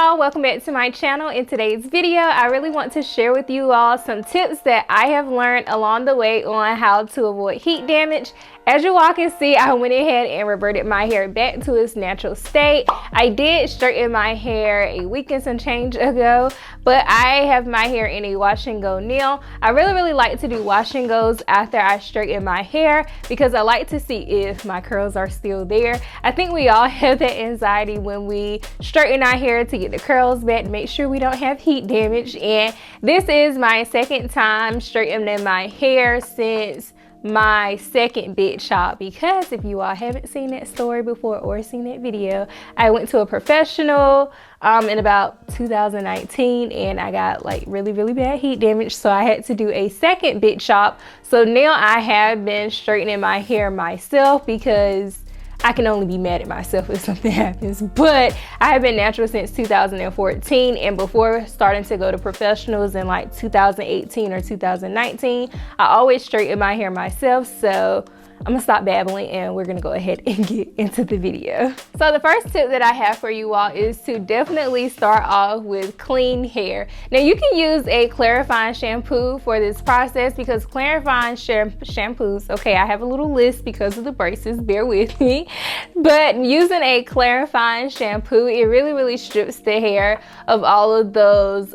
y'all, welcome back to my channel. In today's video, I really want to share with you all some tips that I have learned along the way on how to avoid heat damage. As you all can see, I went ahead and reverted my hair back to its natural state. I did straighten my hair a week and some change ago, but I have my hair in a wash and go nail. I really like to do wash and goes after I straighten my hair because I like to see if my curls are still there. I think we all have that anxiety when we straighten our hair to get the curls back to make sure we don't have heat damage. And this is my second time straightening my hair since my second big chop, because if you all haven't seen that story before or seen that video, I went to a professional in about 2019 and I got like really bad heat damage, so I had to do a second big chop. So now I have been straightening my hair myself because I can only be mad at myself if something happens. But I have been natural since 2014, and before starting to go to professionals in like 2018 or 2019, I always straighten my hair myself. So I'm gonna stop babbling and we're gonna go ahead and get into the video. So the first tip that I have for you all is to definitely start off with clean hair. Now you can use a clarifying shampoo for this process because clarifying shampoos, okay, I have a little list because of the braces, bear with me, but using a clarifying shampoo, it really strips the hair of all of those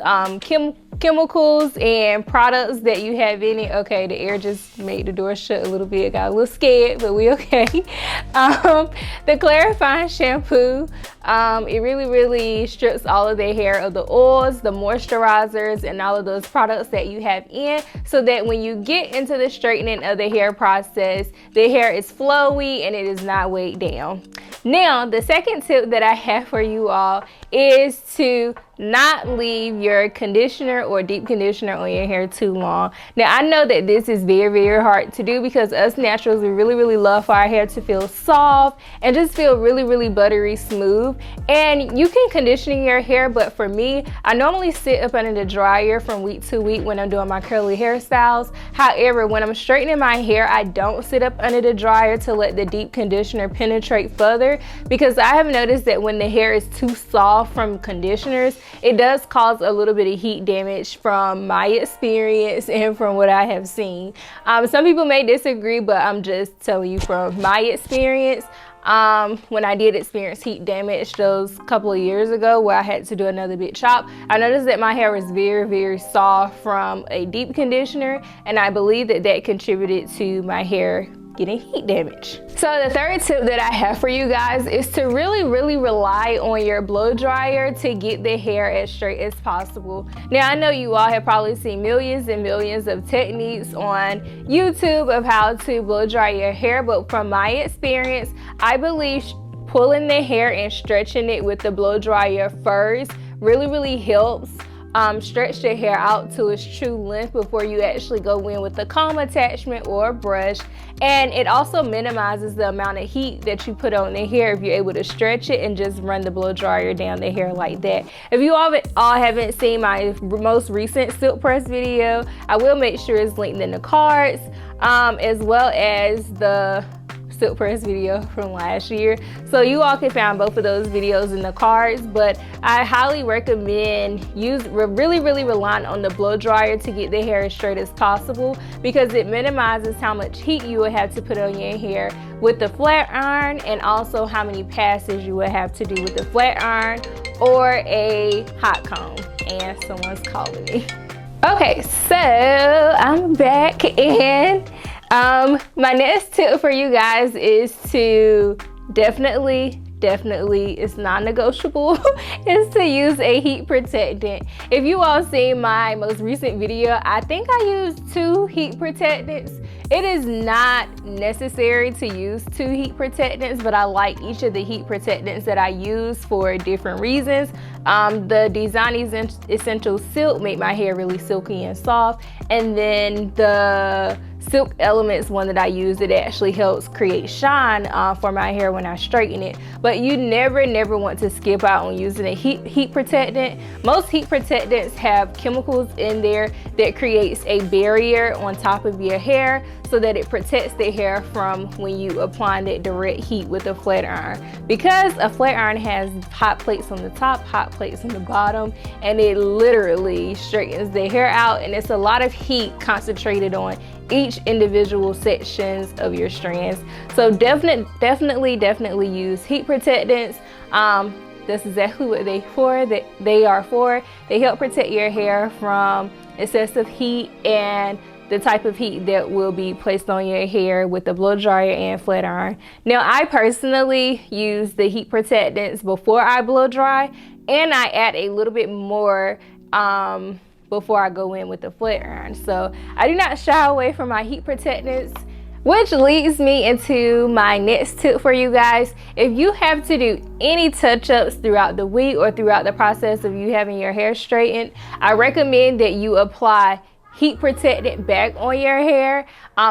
chemicals and products that you have in it. Okay, the air just made the door shut a little bit, got a little scared, but we okay. The clarifying shampoo, it really strips all of the hair of the oils, the moisturizers, and all of those products that you have in, so that when you get into the straightening of the hair process, the hair is flowy and it is not weighed down. Now, the second tip that I have for you all is to not leave your conditioner or deep conditioner on your hair too long. Now, I know that this is very hard to do because us naturals, we really love for our hair to feel soft and just feel really buttery smooth. And you can condition your hair, but for me, I normally sit up under the dryer from week to week when I'm doing my curly hairstyles. However, when I'm straightening my hair, I don't sit up under the dryer to let the deep conditioner penetrate further, because I have noticed that when the hair is too soft from conditioners, it does cause a little bit of heat damage from my experience and from what I have seen. Some people may disagree, but I'm just telling you from my experience. When I did experience heat damage those couple of years ago where I had to do another big chop, I noticed that my hair was very soft from a deep conditioner, and I believe that that contributed to my hair getting heat damage. So the third tip that I have for you guys is to really rely on your blow dryer to get the hair as straight as possible. Now, I know you all have probably seen millions and millions of techniques on YouTube of how to blow dry your hair, but from my experience, I believe pulling the hair and stretching it with the blow dryer first really helps stretch the hair out to its true length before you actually go in with a comb attachment or a brush. And it also minimizes the amount of heat that you put on the hair if you're able to stretch it and just run the blow dryer down the hair like that. If you all haven't seen my most recent silk press video, I will make sure it's linked in the cards, as well as the silk press video from last year, so you all can find both of those videos in the cards. But I highly recommend really relying on the blow dryer to get the hair as straight as possible, because it minimizes how much heat you would have to put on your hair with the flat iron, and also how many passes you would have to do with the flat iron or a hot comb. And someone's calling me. Okay, so I'm back, and my next tip for you guys is to definitely, it's non-negotiable, is to use a heat protectant. If you all seen my most recent video, I think I used 2 heat protectants. It is not necessary to use 2 heat protectants, but I like each of the heat protectants that I use for different reasons. The Design Essential Silk make my hair really silky and soft, and then the Silk Elements one that I use, it actually helps create shine for my hair when I straighten it. But you never want to skip out on using a heat protectant. Most heat protectants have chemicals in there that creates a barrier on top of your hair, so that it protects the hair from when you applying it direct heat with a flat iron. Because a flat iron has hot plates on the top, hot plates on the bottom, and it literally straightens the hair out, and it's a lot of heat concentrated on each individual sections of your strands. So definitely use heat protectants. That's exactly what they are for. They help protect your hair from excessive heat and the type of heat that will be placed on your hair with the blow dryer and flat iron. Now, I personally use the heat protectants before I blow dry, and I add a little bit more before I go in with the flat iron. So I do not shy away from my heat protectants, which leads me into my next tip for you guys. If you have to do any touch-ups throughout the week or throughout the process of you having your hair straightened, I recommend that you apply heat protectant back on your hair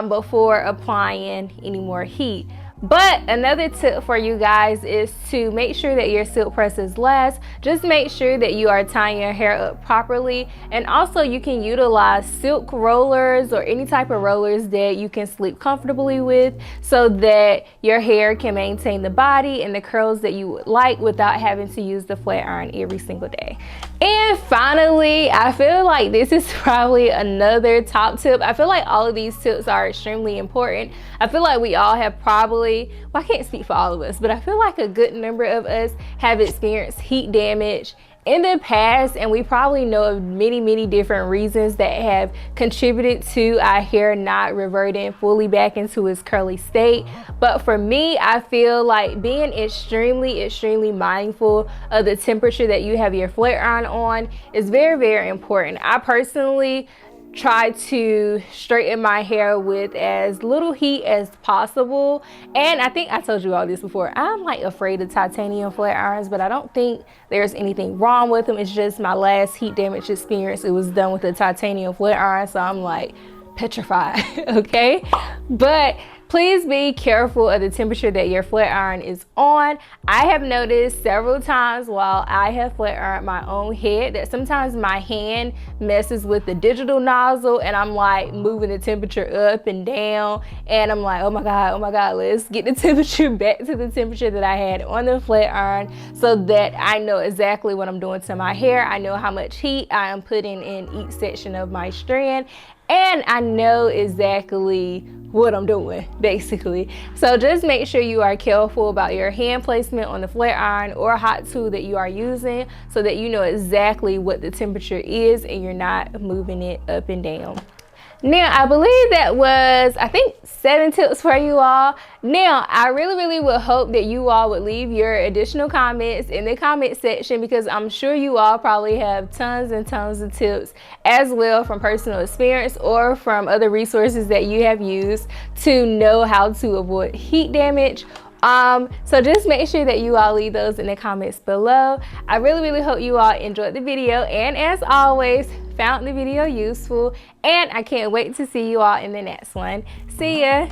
before applying any more heat. But another tip for you guys is to make sure that your silk presses last. Just make sure that you are tying your hair up properly, and also you can utilize silk rollers or any type of rollers that you can sleep comfortably with, so that your hair can maintain the body and the curls that you would like without having to use the flat iron every single day. And finally, I feel like this is probably another top tip. I feel like all of these tips are extremely important. I feel like we all have probably, well, I can't speak for all of us, but I feel like a good number of us have experienced heat damage in the past, and we probably know of many different reasons that have contributed to our hair not reverting fully back into its curly state. But for me, I feel like being extremely mindful of the temperature that you have your flat iron on is very important. I personally try to straighten my hair with as little heat as possible, and I think I told you all this before, I'm like afraid of titanium flat irons, but I don't think there's anything wrong with them. It's just my last heat damage experience, it was done with a titanium flat iron, so I'm like petrified. Okay, but please be careful of the temperature that your flat iron is on. I have noticed several times while I have flat ironed my own head that sometimes my hand messes with the digital nozzle, and I'm like moving the temperature up and down, and I'm like, oh my god, let's get the temperature back to the temperature that I had on the flat iron, so that I know exactly what I'm doing to my hair. I know how much heat I am putting in each section of my strand, and I know exactly what I'm doing, basically. So just make sure you are careful about your hand placement on the flat iron or hot tool that you are using, so that you know exactly what the temperature is and you're not moving it up and down. Now, I believe that was, I think, 7 tips for you all. Now, I really would hope that you all would leave your additional comments in the comment section, because I'm sure you all probably have tons and tons of tips as well from personal experience or from other resources that you have used to know how to avoid heat damage. So just make sure that you all leave those in the comments below. I really hope you all enjoyed the video, and as always, found the video useful, and I can't wait to see you all in the next one. See ya.